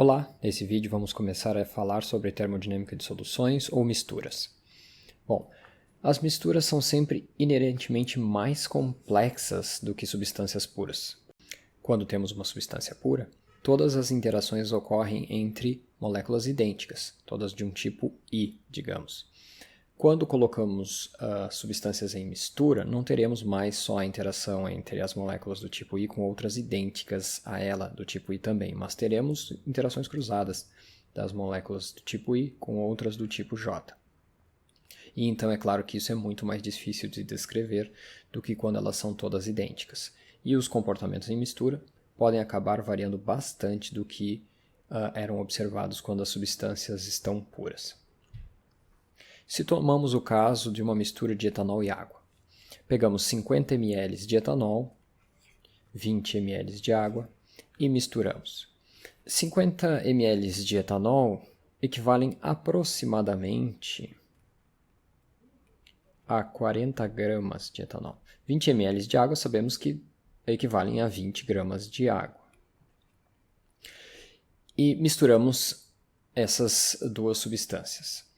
Olá, nesse vídeo vamos começar a falar sobre termodinâmica de soluções ou misturas. Bom, as misturas são sempre inerentemente mais complexas do que substâncias puras. Quando temos uma substância pura, todas as interações ocorrem entre moléculas idênticas, todas de um tipo I, digamos. Quando colocamos substâncias em mistura, não teremos mais só a interação entre as moléculas do tipo I com outras idênticas a ela do tipo I também, mas teremos interações cruzadas das moléculas do tipo I com outras do tipo J. E então é claro que isso é muito mais difícil de descrever do que quando elas são todas idênticas. E os comportamentos em mistura podem acabar variando bastante do que eram observados quando as substâncias estão puras. Se tomamos o caso de uma mistura de etanol e água, pegamos 50 ml de etanol, 20 ml de água e misturamos. 50 ml de etanol equivalem aproximadamente a 40 gramas de etanol. 20 ml de água sabemos que equivalem a 20 gramas de água. E misturamos essas duas substâncias.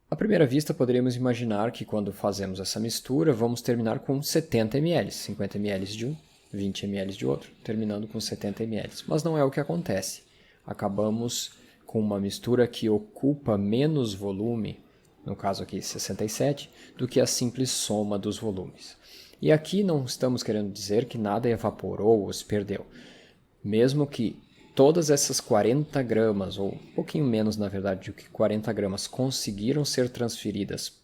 À primeira vista, poderíamos imaginar que quando fazemos essa mistura, vamos terminar com 70 ml, 50 ml de um, 20 ml de outro, terminando com 70 ml. Mas não é o que acontece. Acabamos com uma mistura que ocupa menos volume, no caso aqui 67, do que a simples soma dos volumes. E aqui não estamos querendo dizer que nada evaporou ou se perdeu. Mesmo que todas essas 40 gramas, ou um pouquinho menos na verdade do que 40 gramas, conseguiram ser transferidas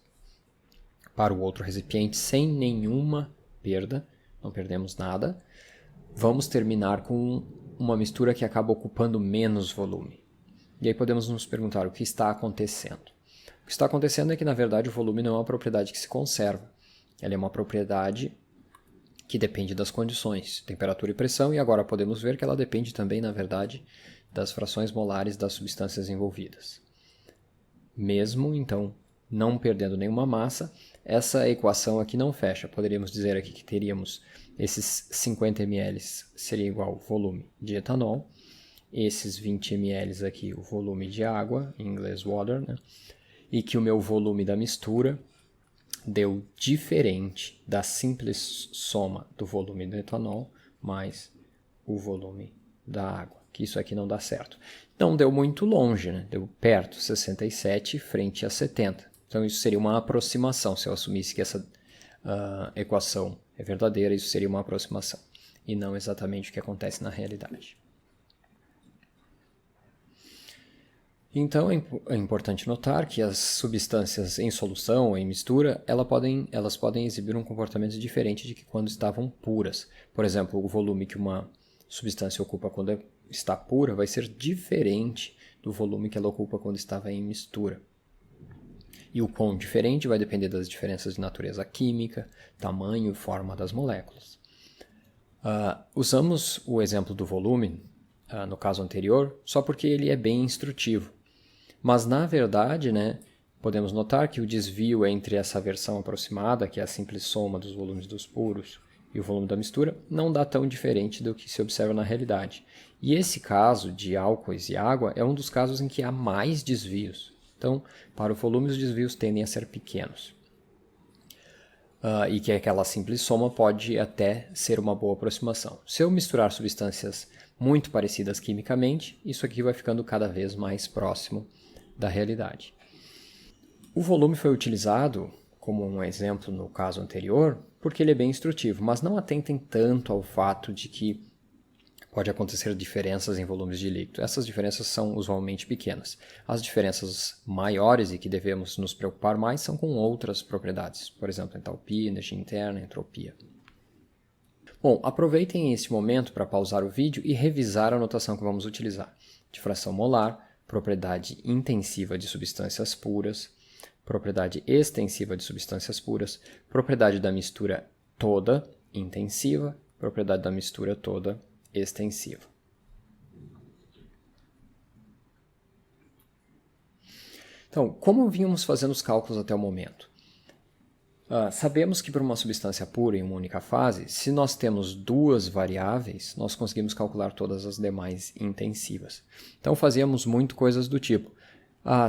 para o outro recipiente sem nenhuma perda, não perdemos nada, vamos terminar com uma mistura que acaba ocupando menos volume. E aí podemos nos perguntar o que está acontecendo. O que está acontecendo é que, na verdade, o volume não é uma propriedade que se conserva. Ela é uma propriedade que depende das condições, temperatura e pressão, e agora podemos ver que ela depende também, na verdade, das frações molares das substâncias envolvidas. Mesmo, então, não perdendo nenhuma massa, essa equação aqui não fecha. Poderíamos dizer aqui que teríamos esses 50 ml seria igual ao volume de etanol, esses 20 ml aqui o volume de água, em inglês water, né? E que o meu volume da mistura deu diferente da simples soma do volume do etanol mais o volume da água, que isso aqui não dá certo. Não deu muito longe, né? Deu perto, 67 frente a 70. Então isso seria uma aproximação, se eu assumisse que essa equação é verdadeira, isso seria uma aproximação, e não exatamente o que acontece na realidade. Então, é importante notar que as substâncias em solução ou em mistura, elas podem exibir um comportamento diferente de que quando estavam puras. Por exemplo, o volume que uma substância ocupa quando está pura vai ser diferente do volume que ela ocupa quando estava em mistura. E o quão diferente vai depender das diferenças de natureza química, tamanho e forma das moléculas. Usamos o exemplo do volume, no caso anterior, só porque ele é bem instrutivo. Mas, na verdade, podemos notar que o desvio entre essa versão aproximada, que é a simples soma dos volumes dos puros, e o volume da mistura, não dá tão diferente do que se observa na realidade. E esse caso de álcoois e água é um dos casos em que há mais desvios. Então, para o volume, os desvios tendem a ser pequenos. E que aquela simples soma pode até ser uma boa aproximação. Se eu misturar substâncias muito parecidas quimicamente, isso aqui vai ficando cada vez mais próximo da realidade. O volume foi utilizado como um exemplo no caso anterior porque ele é bem instrutivo, mas não atentem tanto ao fato de que pode acontecer diferenças em volumes de líquido. Essas diferenças são usualmente pequenas. As diferenças maiores e que devemos nos preocupar mais são com outras propriedades, por exemplo, entalpia, energia interna, entropia. Bom, aproveitem esse momento para pausar o vídeo e revisar a notação que vamos utilizar. De fração molar, propriedade intensiva de substâncias puras, propriedade extensiva de substâncias puras, propriedade da mistura toda intensiva, propriedade da mistura toda extensiva. Então, como vínhamos fazendo os cálculos até o momento? Sabemos que para uma substância pura em uma única fase, se nós temos duas variáveis, nós conseguimos calcular todas as demais intensivas. Então fazíamos muito coisas do tipo,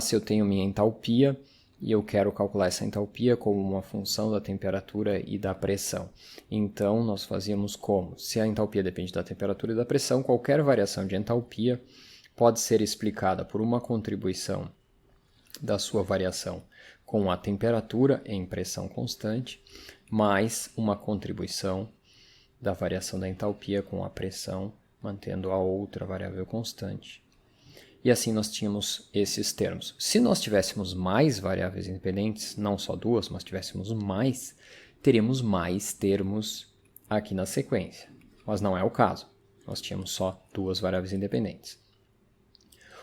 se eu tenho minha entalpia e eu quero calcular essa entalpia como uma função da temperatura e da pressão. Então nós fazíamos como? Se a entalpia depende da temperatura e da pressão, qualquer variação de entalpia pode ser explicada por uma contribuição da sua variação com a temperatura em pressão constante, mais uma contribuição da variação da entalpia com a pressão, mantendo a outra variável constante. E assim nós tínhamos esses termos. Se nós tivéssemos mais variáveis independentes, não só duas, mas tivéssemos mais, teríamos mais termos aqui na sequência. Mas não é o caso. Nós tínhamos só duas variáveis independentes.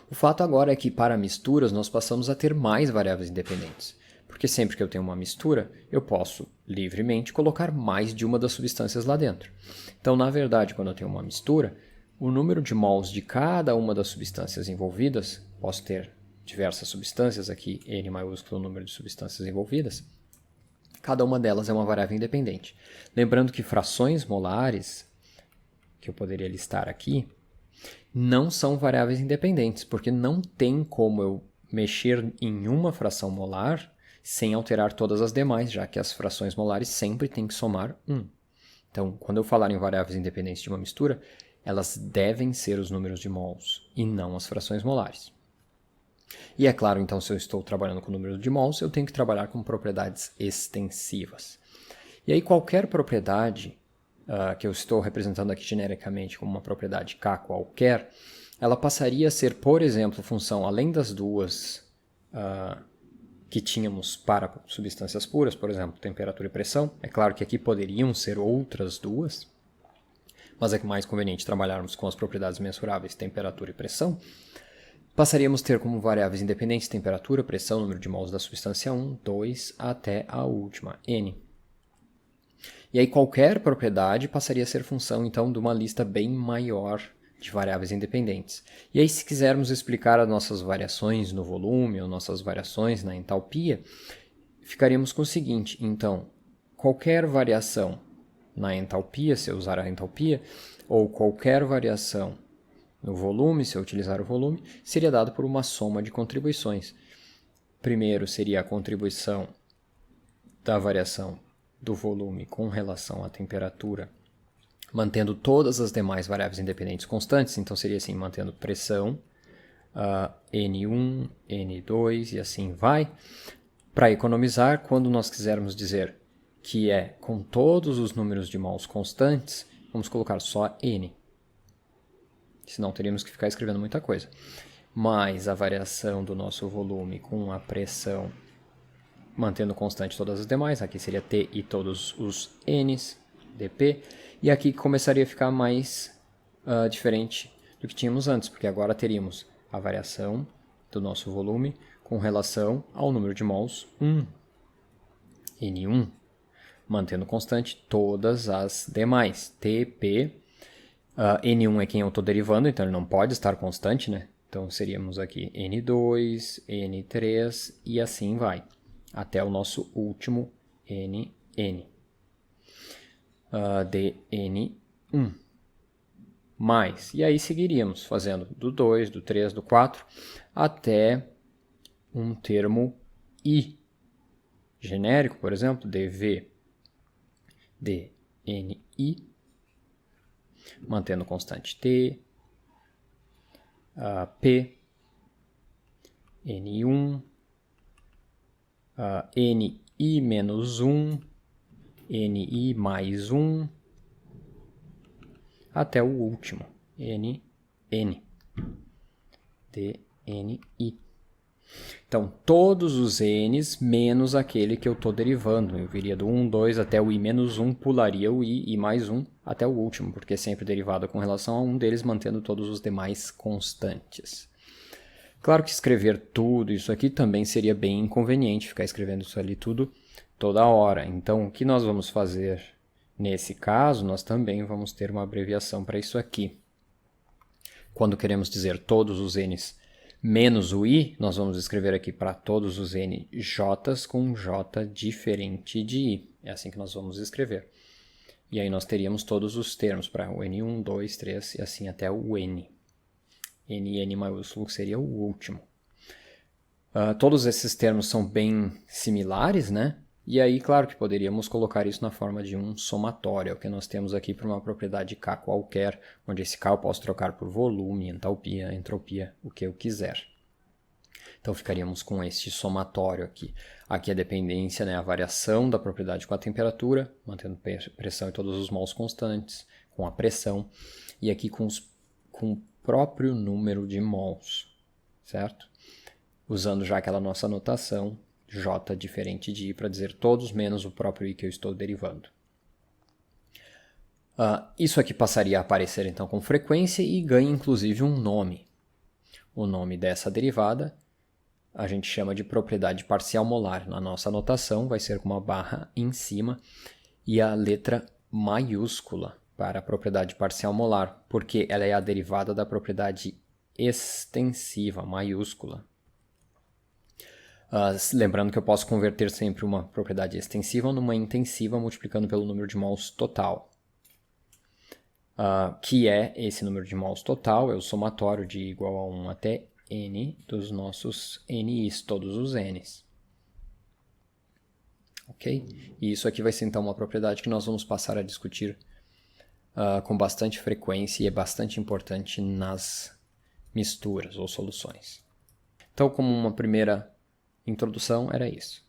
O fato agora é que para misturas nós passamos a ter mais variáveis independentes. Porque sempre que eu tenho uma mistura, eu posso livremente colocar mais de uma das substâncias lá dentro. Então, na verdade, quando eu tenho uma mistura, o número de mols de cada uma das substâncias envolvidas, posso ter diversas substâncias aqui, N maiúsculo, o número de substâncias envolvidas, cada uma delas é uma variável independente. Lembrando que frações molares, que eu poderia listar aqui, não são variáveis independentes, porque não tem como eu mexer em uma fração molar sem alterar todas as demais, já que as frações molares sempre têm que somar 1. Então, quando eu falar em variáveis independentes de uma mistura, elas devem ser os números de mols e não as frações molares. E é claro, então, se eu estou trabalhando com números de mols, eu tenho que trabalhar com propriedades extensivas. E aí qualquer propriedade que eu estou representando aqui genericamente como uma propriedade K qualquer, ela passaria a ser, por exemplo, função, além das duas que tínhamos para substâncias puras, por exemplo, temperatura e pressão. É claro que aqui poderiam ser outras duas, mas é mais conveniente trabalharmos com as propriedades mensuráveis, temperatura e pressão. Passaríamos a ter como variáveis independentes temperatura, pressão, número de mols da substância 1, 2, até a última, N. E aí qualquer propriedade passaria a ser função, então, de uma lista bem maior de variáveis independentes. E aí, se quisermos explicar as nossas variações no volume ou nossas variações na entalpia, ficaríamos com o seguinte, então, qualquer variação na entalpia, se eu usar a entalpia, ou qualquer variação no volume, se eu utilizar o volume, seria dado por uma soma de contribuições. Primeiro seria a contribuição da variação do volume com relação à temperatura, mantendo todas as demais variáveis independentes constantes, então seria assim, mantendo pressão, N1, N2 e assim vai. Para economizar, quando nós quisermos dizer que é com todos os números de mols constantes, vamos colocar só N. Senão teríamos que ficar escrevendo muita coisa. Mais a variação do nosso volume com a pressão, mantendo constante todas as demais, aqui seria T e todos os N's, dp, e aqui começaria a ficar mais diferente do que tínhamos antes, porque agora teríamos a variação do nosso volume com relação ao número de mols 1, N1, mantendo constante todas as demais, Tp, N1 é quem eu estou derivando, então ele não pode estar constante, né? Então seríamos aqui N2, N3 e assim vai, até o nosso último NN. dN1 mais, e aí seguiríamos fazendo do 2, do 3, do 4 até um termo I genérico, por exemplo, dV dNI, mantendo constante T, P, N1, NI menos 1, NI mais 1, até o último, NN, DNI. Então, todos os N's menos aquele que eu estou derivando. Eu viria do 1, 2 até o I menos 1, pularia o I mais 1 até o último, porque é sempre derivado com relação a um deles, mantendo todos os demais constantes. Claro que escrever tudo isso aqui também seria bem inconveniente, ficar escrevendo isso ali tudo toda hora. Então, o que nós vamos fazer nesse caso? Nós também vamos ter uma abreviação para isso aqui. Quando queremos dizer todos os N's menos o i, nós vamos escrever aqui para todos os nj's com j diferente de i. É assim que nós vamos escrever. E aí nós teríamos todos os termos para o n1, 2, 3 e assim até o n. N maiúsculo que seria o último. Todos esses termos são bem similares, né? E aí, claro que poderíamos colocar isso na forma de um somatório, é o que nós temos aqui para uma propriedade K qualquer, onde esse K eu posso trocar por volume, entalpia, entropia, o que eu quiser. Então ficaríamos com este somatório aqui. Aqui a dependência, né, a variação da propriedade com a temperatura, mantendo pressão e todos os mols constantes, com a pressão, e aqui com o próprio número de mols, certo? Usando já aquela nossa notação, J diferente de I, para dizer todos menos o próprio I que eu estou derivando. Isso aqui passaria a aparecer então com frequência e ganha inclusive um nome. O nome dessa derivada a gente chama de propriedade parcial molar. Na nossa notação vai ser com uma barra em cima e a letra maiúscula para a propriedade parcial molar, porque ela é a derivada da propriedade extensiva, maiúscula. Lembrando que eu posso converter sempre uma propriedade extensiva numa intensiva multiplicando pelo número de mols total. Que é esse número de mols total, é o somatório de igual a 1 até n dos nossos ni's, todos os n's. Ok? E isso aqui vai ser então uma propriedade que nós vamos passar a discutir com bastante frequência e é bastante importante nas misturas ou soluções. Então, como uma primeira introdução, era isso.